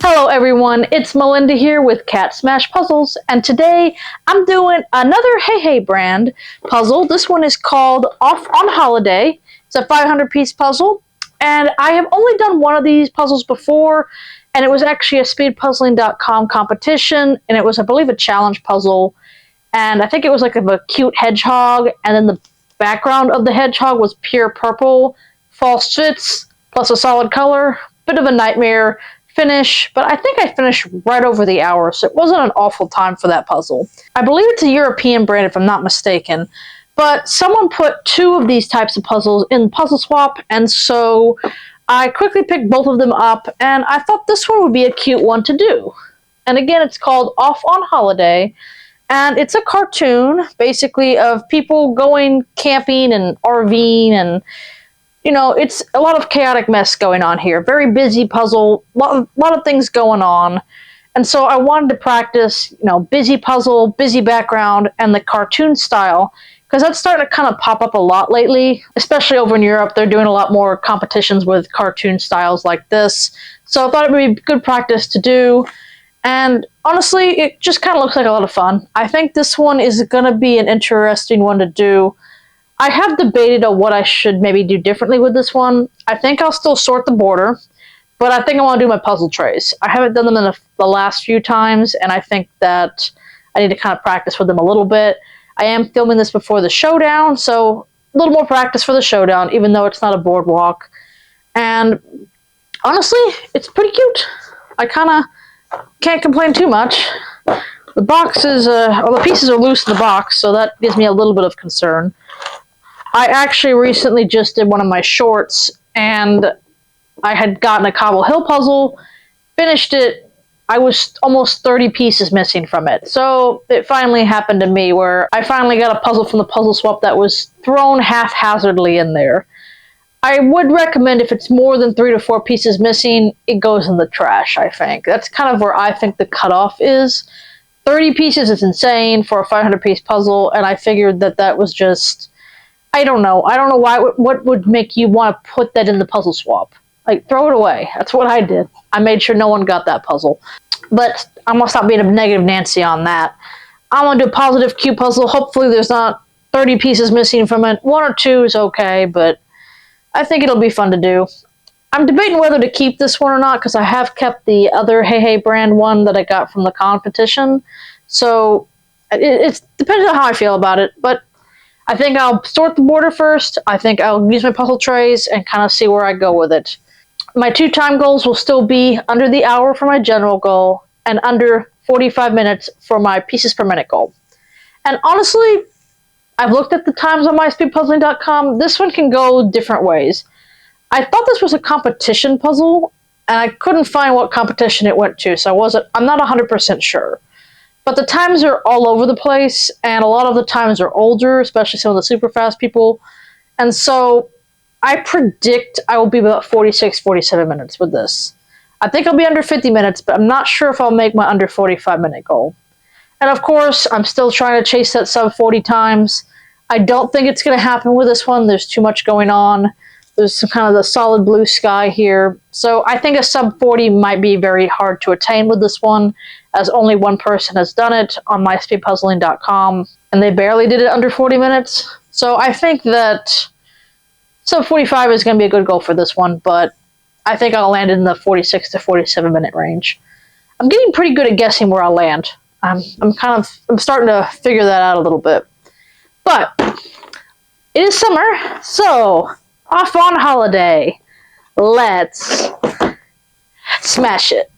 Hello everyone, it's Melinda here with CatSmashPuzzles, and today I'm doing another Heye brand puzzle. This one is called Off on Holiday. It's a 500-piece puzzle, and I have only done one of these puzzles before, and it was actually a speedpuzzling.com competition, and it was, I believe, a challenge puzzle, and I think it was like a cute hedgehog, and then the background of the hedgehog was pure purple, false fits, plus a solid color. Bit of a nightmare finish, but I think I finished right over the hour, so it wasn't an awful time for that puzzle. I believe it's a European brand if I'm not mistaken, but someone put two of these types of puzzles in Puzzle Swap, and so I quickly picked both of them up, and I thought this one would be a cute one to do. And again, it's called Off on Holiday, and it's a cartoon, basically, of people going camping and RVing, and you know, it's a lot of chaotic mess going on here. Very busy puzzle, lot of things going on. And so I wanted to practice, you know, busy puzzle, busy background, and the cartoon style, because that's starting to kind of pop up a lot lately, especially over in Europe. They're doing a lot more competitions with cartoon styles like this. So I thought it would be good practice to do. And honestly, it just kind of looks like a lot of fun. I think this one is going to be an interesting one to do. I have debated on what I should maybe do differently with this one. I think I'll still sort the border, but I think I want to do my puzzle trays. I haven't done them in the last few times, and I think that I need to kind of practice with them a little bit. I am filming this before the showdown, so a little more practice for the showdown, even though it's not a boardwalk. And honestly, it's pretty cute. I kind of can't complain too much. The box is, the pieces are loose in the box, so that gives me a little bit of concern. I actually recently just did one of my shorts, and I had gotten a Cobble Hill puzzle, finished it. I was almost 30 pieces missing from it. So it finally happened to me where I finally got a puzzle from the Puzzle Swap that was thrown haphazardly in there. I would recommend if it's more than 3 to 4 pieces missing, it goes in the trash, I think. That's kind of where I think the cutoff is. 30 pieces is insane for a 500-piece puzzle, and I figured that that was just... I don't know why. What would make you want to put that in the Puzzle Swap? Like, throw it away. That's what I did. I made sure no one got that puzzle. But I'm gonna stop being a negative Nancy on that. I'm gonna do a positive cute puzzle. Hopefully there's not 30 pieces missing from it. 1 or 2 is okay, but I think it'll be fun to do. I'm debating whether to keep this one or not, because I have kept the other Heye brand one that I got from the competition. So it depends on how I feel about it, but I think I'll sort the border first. I think I'll use my puzzle trays and kind of see where I go with it. My 2 time goals will still be under the hour for my general goal and under 45 minutes for my pieces per minute goal. And honestly, I've looked at the times on myspeedpuzzling.com. This one can go different ways. I thought this was a competition puzzle, and I couldn't find what competition it went to, so I'm not 100% sure. But the times are all over the place, and a lot of the times are older, especially some of the super fast people. And so I predict I will be about 46, 47 minutes with this. I think I'll be under 50 minutes, but I'm not sure if I'll make my under 45-minute goal. And of course, I'm still trying to chase that sub 40 times. I don't think it's going to happen with this one. There's too much going on. There's some kind of the solid blue sky here. So I think a sub 40 might be very hard to attain with this one, as only one person has done it on myspeedpuzzling.com, and they barely did it under 40 minutes. So I think that sub 45 is going to be a good goal for this one, but I think I'll land in the 46 to 47 minute range. I'm getting pretty good at guessing where I'll land. I'm starting to figure that out a little bit. But it is summer, so off on holiday. Let's smash it.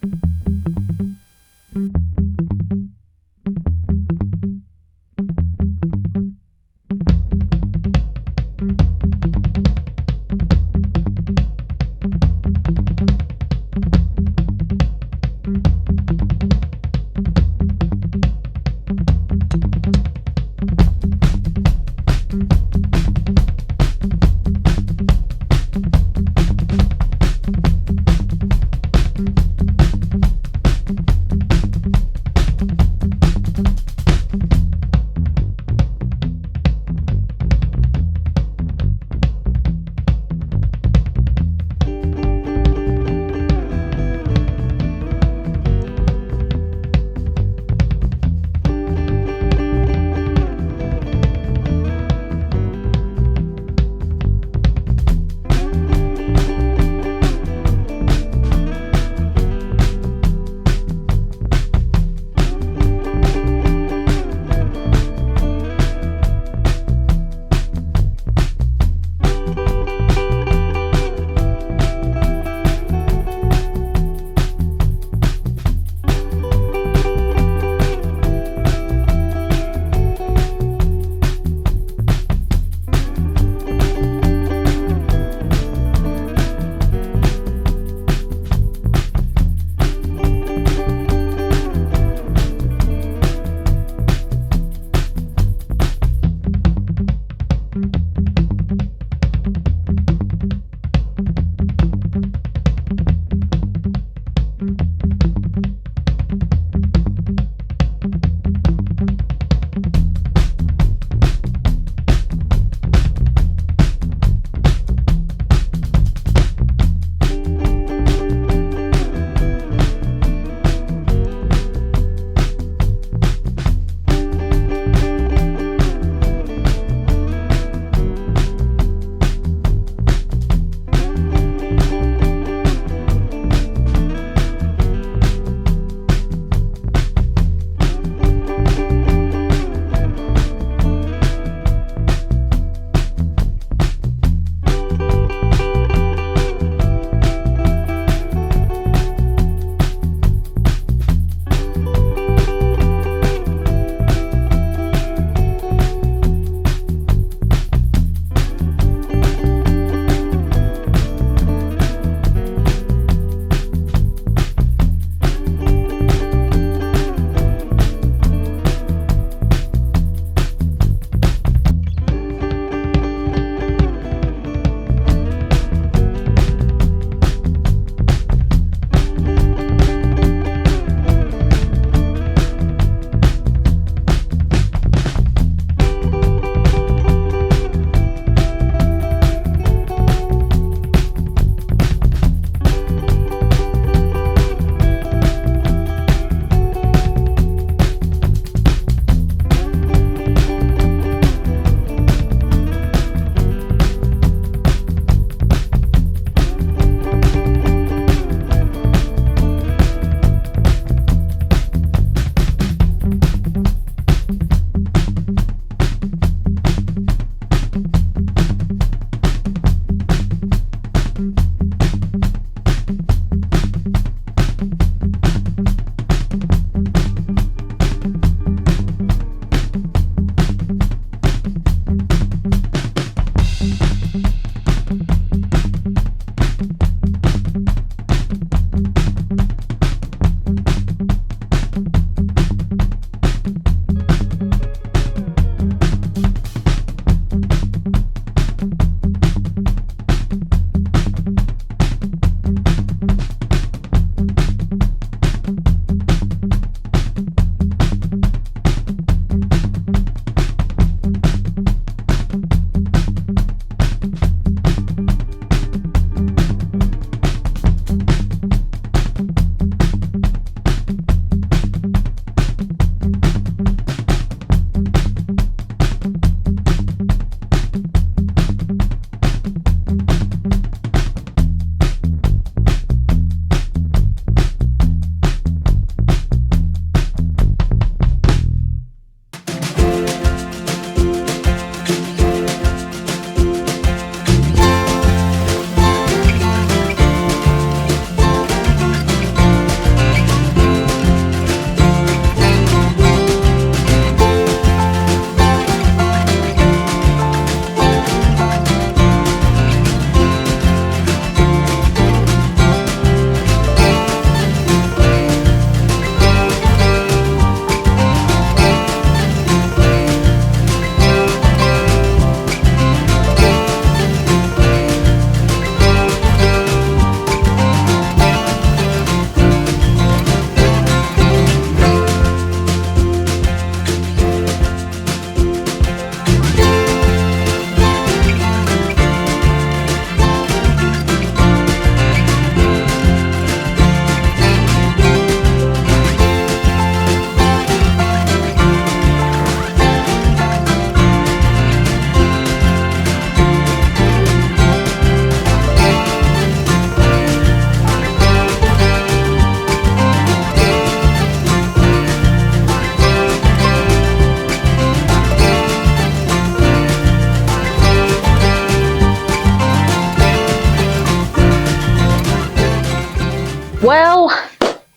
Well,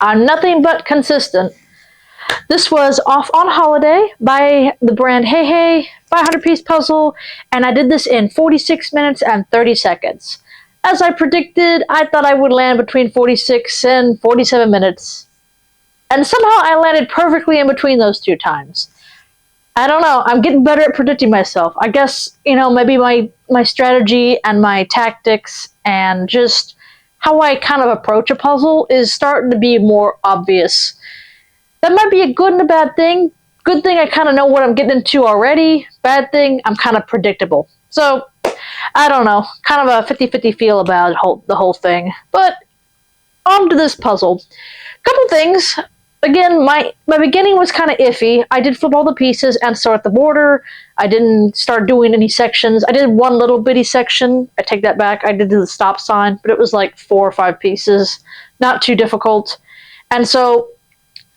I'm nothing but consistent. This was Off on Holiday by the brand Heye, 500-piece puzzle, and I did this in 46 minutes and 30 seconds. As I predicted, I thought I would land between 46 and 47 minutes. And somehow I landed perfectly in between those two times. I don't know, I'm getting better at predicting myself. I guess, maybe my strategy and my tactics and just how I kind of approach a puzzle is starting to be more obvious. That might be a good and a bad thing. Good thing, I kind of know what I'm getting into already. Bad thing, I'm kind of predictable. So, I don't know, kind of a 50-50 feel about the whole thing. But, on to this puzzle. Couple things. Again, my beginning was kind of iffy. I did flip all the pieces and start the border. I didn't start doing any sections. I did one little bitty section. I take that back. I did the stop sign, but it was like 4 or 5 pieces. Not too difficult. And so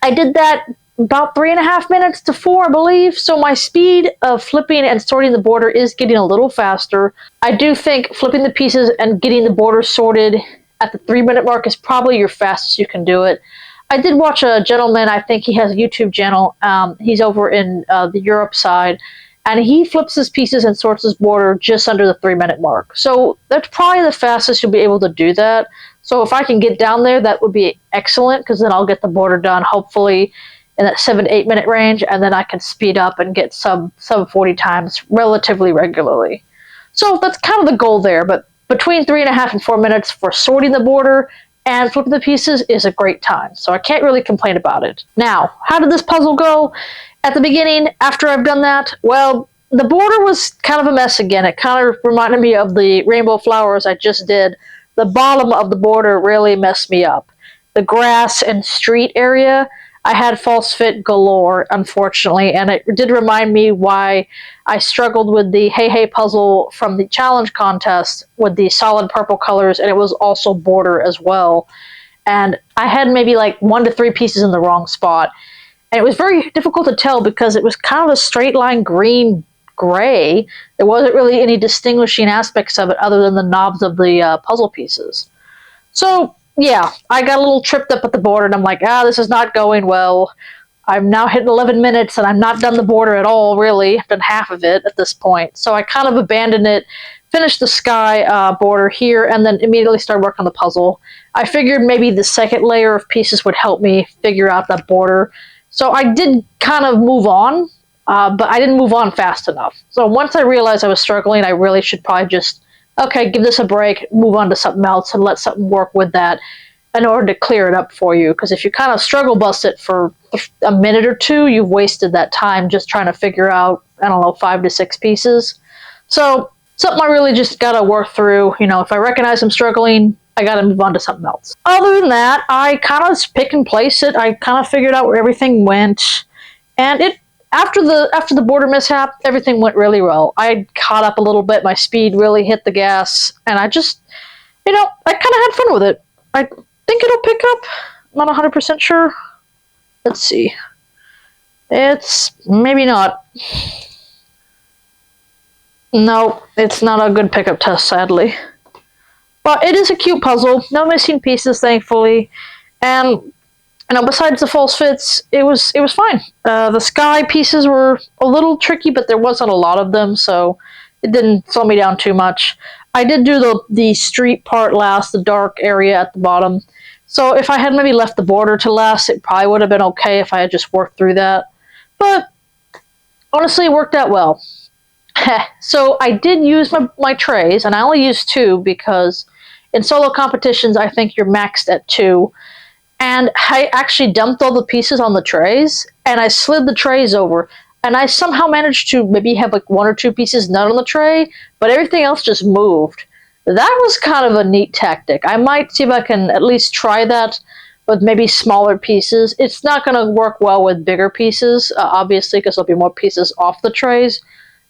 I did that about 3.5 minutes to 4, I believe. So my speed of flipping and sorting the border is getting a little faster. I do think flipping the pieces and getting the border sorted at the 3-minute mark is probably your fastest you can do it. I did watch a gentleman, I think he has a YouTube channel, he's over in the Europe side, and he flips his pieces and sorts his border just under the 3-minute mark. So that's probably the fastest you'll be able to do that. So if I can get down there, that would be excellent, because then I'll get the border done, hopefully, in that 7 to 8 minute range, and then I can speed up and get sub 40 times relatively regularly. So that's kind of the goal there, but between 3.5 and 4 minutes for sorting the border and flipping the pieces is a great time, so I can't really complain about it. Now, how did this puzzle go? At the beginning, after I've done that, well, the border was kind of a mess again. It kind of reminded me of the rainbow flowers I just did. The bottom of the border really messed me up. The grass and street area, I had false fit galore, unfortunately, and it did remind me why I struggled with the Heye puzzle from the challenge contest with the solid purple colors, and it was also border as well. And I had maybe like 1 to 3 pieces in the wrong spot. And it was very difficult to tell because it was kind of a straight line green-gray. There wasn't really any distinguishing aspects of it other than the knobs of the puzzle pieces. So, yeah, I got a little tripped up at the border, and I'm like, this is not going well. I'm now hitting 11 minutes, and I'm not done the border at all, really. I've done half of it at this point. So I kind of abandoned it, finished the sky border here, and then immediately started working on the puzzle. I figured maybe the second layer of pieces would help me figure out that border. So I did kind of move on, but I didn't move on fast enough. So once I realized I was struggling, I really should probably just, okay, give this a break, move on to something else, and let something work with that in order to clear it up for you. Because if you kind of struggle bust it for a minute or two, you've wasted that time just trying to figure out, 5 to 6 pieces. So something I really just got to work through. If I recognize I'm struggling, I got to move on to something else. Other than that, I kind of pick and place it. I kind of figured out where everything went. And after the border mishap, everything went really well. I caught up a little bit. My speed really hit the gas. And I just, I kind of had fun with it. I think it'll pick up. I'm not 100% sure. Let's see. It's maybe not. No, it's not a good pickup test, sadly. But it is a cute puzzle. No missing pieces, thankfully. And besides the false fits, it was fine. The sky pieces were a little tricky, but there wasn't a lot of them, so it didn't slow me down too much. I did do the street part last, the dark area at the bottom. So if I had maybe left the border to last, it probably would have been okay if I had just worked through that. But honestly, it worked out well. So I did use my trays, and I only used 2 because in solo competitions, I think you're maxed at 2. And I actually dumped all the pieces on the trays, and I slid the trays over. And I somehow managed to maybe have like 1 or 2 pieces not on the tray, but everything else just moved. That was kind of a neat tactic. I might see if I can at least try that with maybe smaller pieces. It's not going to work well with bigger pieces, obviously, because there'll be more pieces off the trays.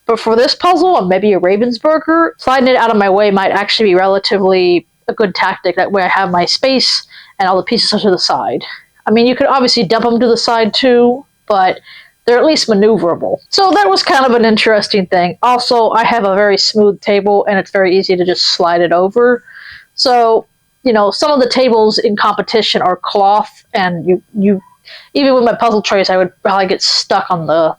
But for this puzzle, and maybe a Ravensburger, sliding it out of my way might actually be relatively a good tactic. That way I have my space and all the pieces are to the side. I mean, you could obviously dump them to the side too, but they're at least maneuverable. So that was kind of an interesting thing. Also, I have a very smooth table, and it's very easy to just slide it over. So, you know, some of the tables in competition are cloth, and you even with my puzzle trays, I would probably get stuck on the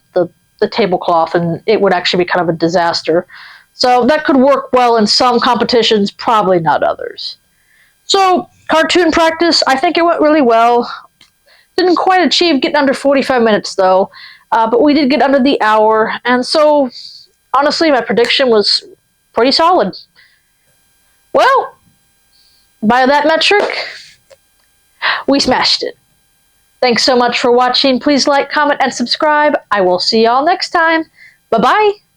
tablecloth, and it would actually be kind of a disaster. So that could work well in some competitions, probably not others. So cartoon practice, I think it went really well. Didn't quite achieve getting under 45 minutes though, but we did get under the hour, and so honestly, my prediction was pretty solid. Well, by that metric, we smashed it. Thanks so much for watching. Please like, comment, and subscribe. I will see y'all next time. Bye-bye.